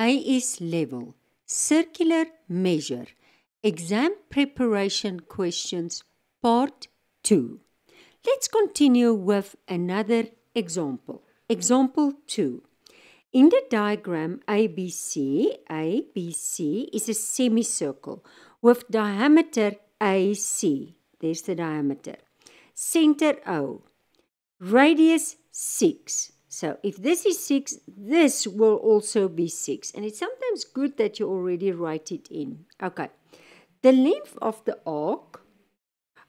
AS-Level Circular Measure Exam Preparation Questions Part 2. Let's continue with another example. Example 2. In the diagram ABC is a semicircle with diameter AC. There's the diameter. Center O. Radius 6. So if this is 6, this will also be 6. And it's sometimes good that you already write it in. Okay. The length of the arc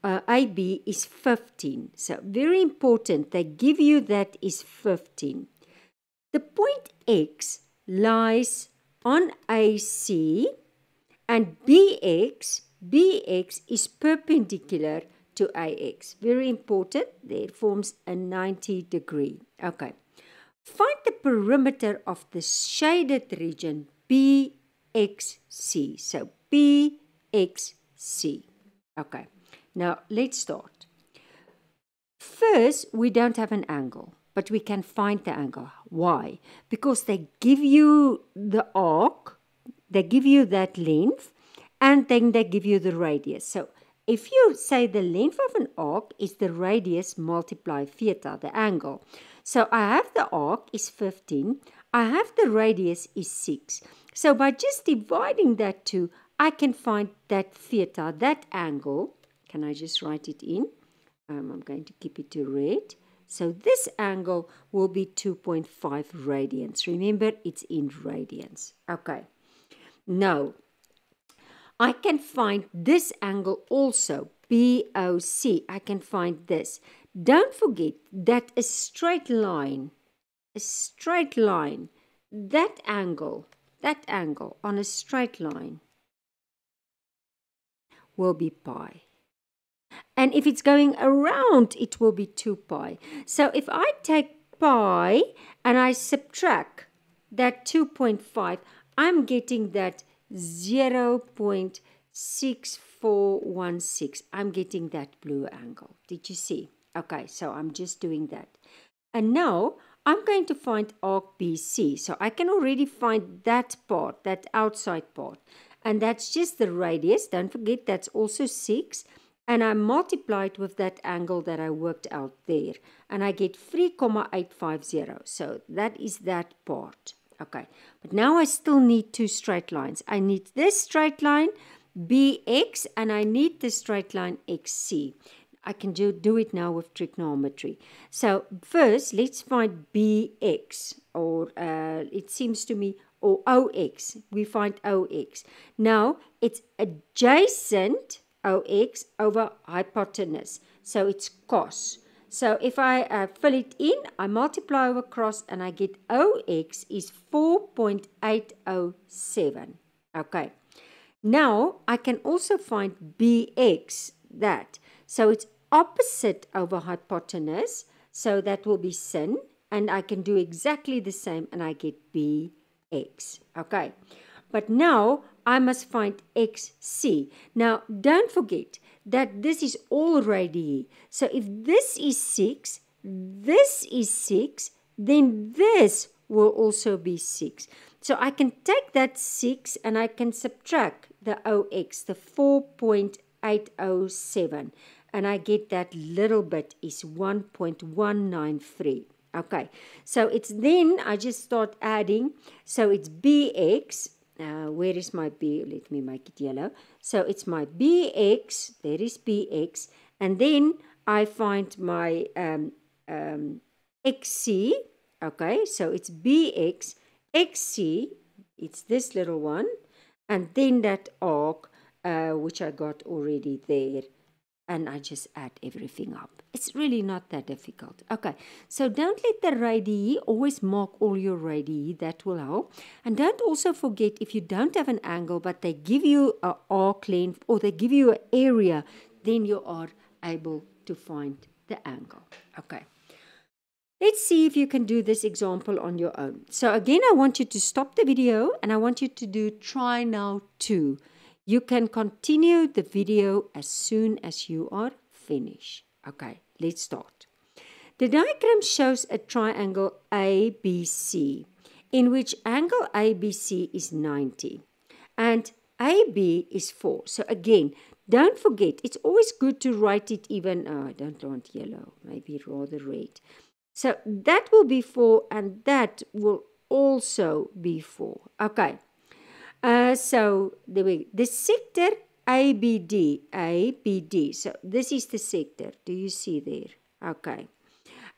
AB is 15. So very important. They give you that is 15. The point X lies on AC and BX is perpendicular to AX. Very important. There forms a 90 degree. Okay. Find the perimeter of the shaded region BXC. So BXC. Okay. Now let's start. First, we don't have an angle, but we can find the angle. Why? Because they give you the arc, they give you that length, and then they give you the radius. So if you say the length of an arc is the radius multiply theta, the angle. So I have the arc is 15. I have the radius is 6. So by just dividing that two, I can find that theta, that angle. Can I just write it in? I'm going to keep it to red. So this angle will be 2.5 radians. Remember, it's in radians. Okay. Now, I can find this angle also, BOC. I can find this. Don't forget that a straight line, that angle on a straight line will be pi. And if it's going around, it will be 2 pi. So if I take pi and I subtract that 2.5, I'm getting that 0.6416. I'm getting that blue angle. Did you see? Okay, so I'm just doing that. And now I'm going to find arc BC. So I can already find that part, that outside part. And that's just the radius. Don't forget, that's also 6. And I multiplied with that angle that I worked out there. And I get 3,850. So that is that part. Okay, but now I still need two straight lines. I need this straight line, BX, and I need the straight line XC. I can do it now with trigonometry. So first, let's find BX, or it seems to me, or OX. We find OX. Now, it's adjacent OX over hypotenuse. So it's cos. So if I fill it in, I multiply over cross and I get OX is 4.807. Okay. Now I can also find BX, that. So it's opposite over hypotenuse. So that will be sin. And I can do exactly the same and I get BX. Okay. But now I must find XC. Now don't forget that this is all radii. So if this is 6, then this will also be 6. So I can take that 6 and I can subtract the OX, the 4.807. And I get that little bit is 1.193. Okay, so it's then I just start adding. So it's BX. Where is my B? Let me make it yellow. So it's my BX. There is BX. And then I find my XC. Okay, so it's BX. XC, it's this little one. And then that arc, which I got already there. And I just add everything up. It's really not that difficult. Okay, so don't let the radii, always mark all your radii, that will help. And don't also forget, if you don't have an angle, but they give you an arc length or they give you an area, then you are able to find the angle. Okay, let's see if you can do this example on your own. So again, I want you to stop the video and I want you to do try now 2. You can continue the video as soon as you are finished. Okay, let's start. The diagram shows a triangle ABC. in which angle ABC is 90 and AB is 4. So again, don't forget, it's always good to write it even, I don't want yellow, maybe rather red. So that will be 4 and that will also be 4. Okay. So the sector ABD. So this is the sector. Do you see there? Okay.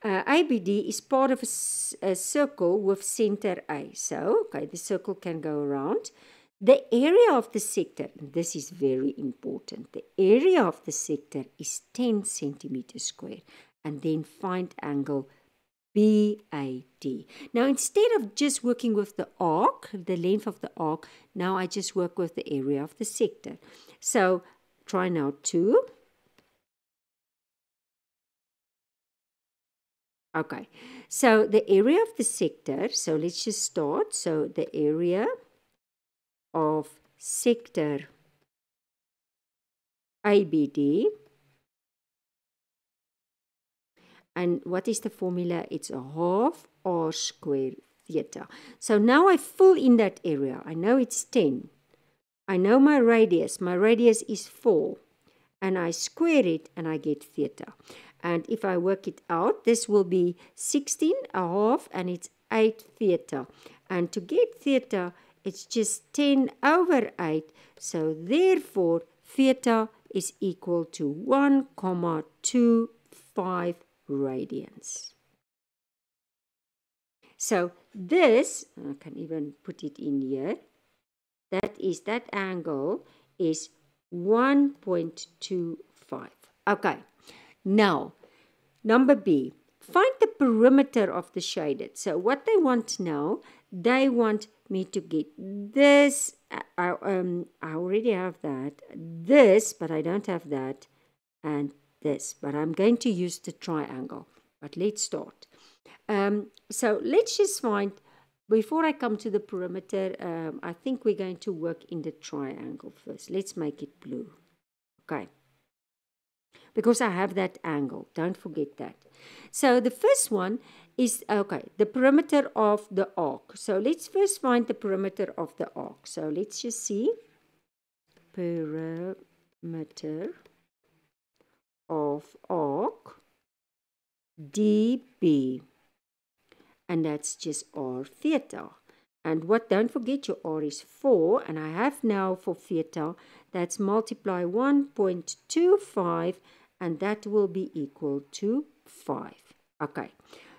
ABD is part of a circle with center A. So, okay, the circle can go around. The area of the sector, and this is very important, the area of the sector is 10 centimeters squared. And then find angle BAD. Now, instead of just working with the arc, the length of the arc, now I just work with the area of the sector. So, try now 2. Okay, so the area of the sector, so let's just start. So, the area of sector ABD. And what is the formula? It's a half r squared theta. So now I fill in that area. I know it's 10. I know my radius. My radius is 4. And I square it and I get theta. And if I work it out, this will be 16 a half and it's 8 theta. And to get theta, it's just 10 over 8. So therefore, theta is equal to 1,25 radians. So this, I can even put it in here, that angle is 1.25. Okay, now, number B, find the perimeter of the shaded. So what they want now, they want me to get this, I already have that, this, but I don't have that, and this, but I'm going to use the triangle. But let's start. So let's just find, before I come to the perimeter, I think we're going to work in the triangle first. Let's make it blue. Okay. Because I have that angle. Don't forget that. So the first one is, okay, the perimeter of the arc. So let's first find the perimeter of the arc. So let's just see. Perimeter of arc DB, and that's just r theta. And what, don't forget, your r is 4, and I have now for theta, that's multiply 1.25, and that will be equal to 5. Okay,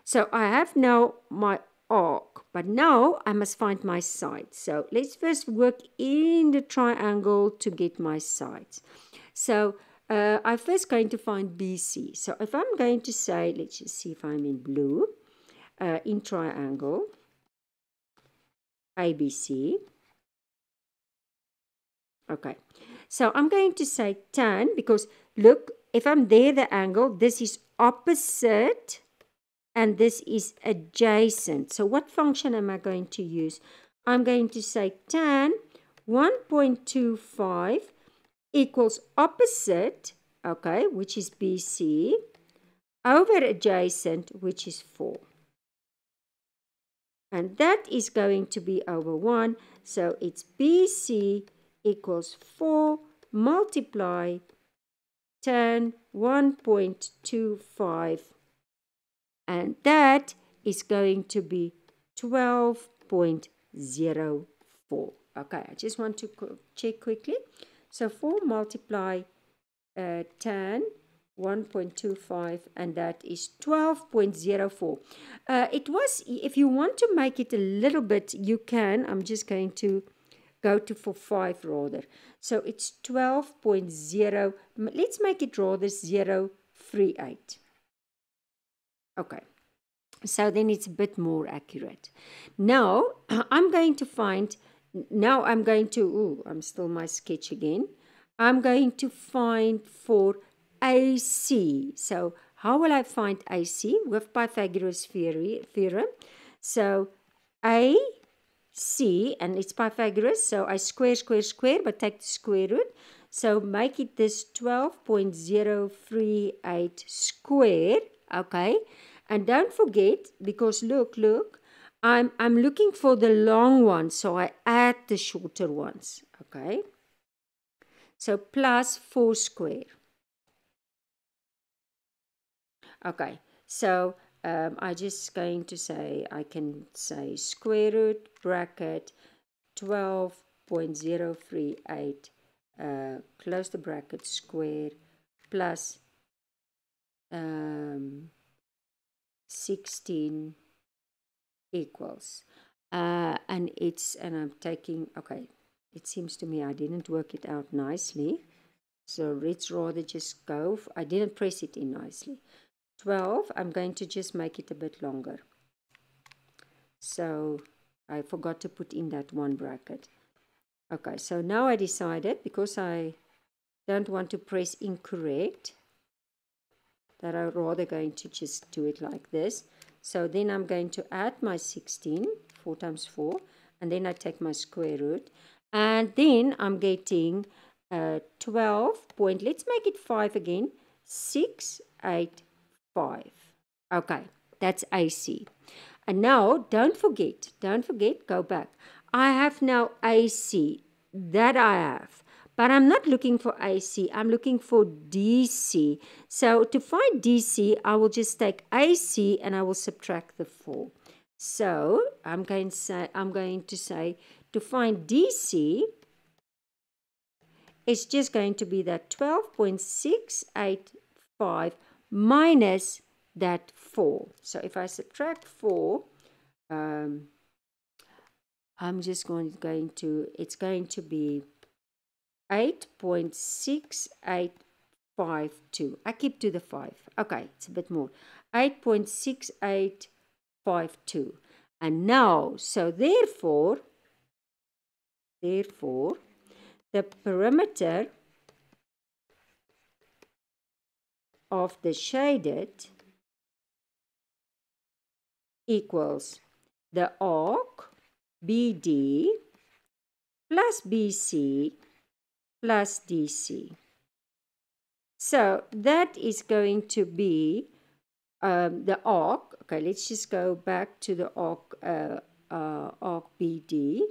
so I have now my arc, but now I must find my sides. So let's first work in the triangle to get my sides. So I'm first going to find BC. So if I'm going to say, let's just see if I'm in blue, in triangle, ABC. Okay, so I'm going to say tan because look, if I'm there, the angle, this is opposite and this is adjacent. So what function am I going to use? I'm going to say tan 1.25 equals opposite, okay, which is BC, over adjacent, which is 4. And that is going to be over 1. So it's BC equals 4 multiply tan 1.25. And that is going to be 12.04. Okay, I just want to check quickly. So 4 multiply tan 1.25, and that is 12.04. It was, if you want to make it a little bit, you can. I'm just going to go to for 5 rather. So it's 12.0. Let's make it rather 038. Okay. So then it's a bit more accurate. Now I'm going to find, I'm still my sketch again. I'm going to find for AC. So how will I find AC? With Pythagoras theorem. So AC, and it's Pythagoras, so I square, but take the square root. So make it this 12.038 square, okay? And don't forget, because look, I'm looking for the long ones, so I add the shorter ones, okay? So plus 4 square. Okay, so I'm just going to say, I can say square root bracket 12.038, close the bracket, square, plus 16 equals. And I'm taking, okay, it seems to me I didn't work it out nicely. So let's rather just go, I didn't press it in nicely. 12, I'm going to just make it a bit longer. So I forgot to put in that one bracket. Okay, so now I decided, because I don't want to press incorrect, that I'm rather going to just do it like this. So then I'm going to add my 16, 4 times 4, and then I take my square root. And then I'm getting 12 point, let's make it 5 again, 685. Okay, that's AC. And now, don't forget, go back. I have now AC, that I have. But I'm not looking for AC, I'm looking for DC. So to find DC, I will just take AC and I will subtract the 4. So I'm going to say to find DC, it's just going to be that 12.685 minus that 4. So if I subtract 4, I'm just it's going to be 8.6852. I keep to the 5. Okay, it's a bit more. 8.6852. And now, so therefore, the perimeter of the shaded equals the arc BD plus BC plus DC. So that is going to be the arc. Okay, let's just go back to the arc, arc BD.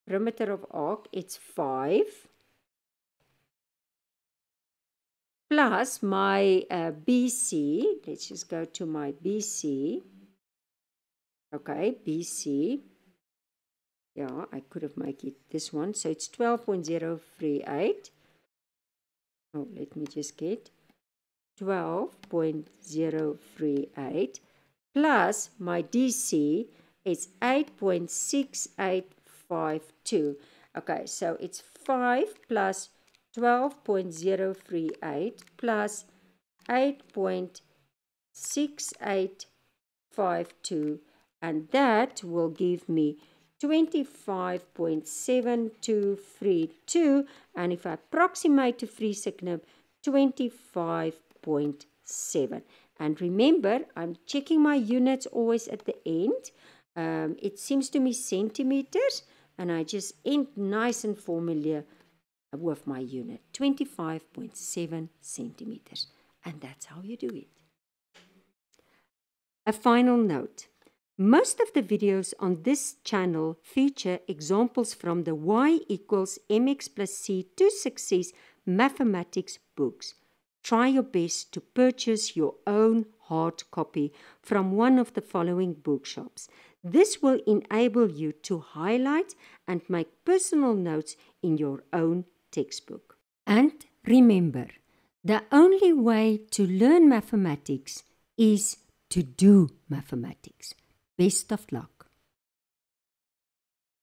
Perimeter of arc, it's 5. Plus my BC. Let's just go to my BC. Okay, BC. Yeah, I could have made it this one. So it's 12.038. Oh, let me just get 12.038 plus my DC is 8.6852. Okay, so it's 5 plus 12.038 plus 8.6852, and that will give me 25.7232, and if I approximate to free second, 25.7. And remember, I'm checking my units always at the end. It seems to me centimeters, and I just end nice and familiar with my unit, 25.7 centimeters. And that's how you do it. A final note. Most of the videos on this channel feature examples from the Y equals mx+c to Success mathematics books. Try your best to purchase your own hard copy from one of the following bookshops. This will enable you to highlight and make personal notes in your own textbook. And remember, the only way to learn mathematics is to do mathematics. Best of luck.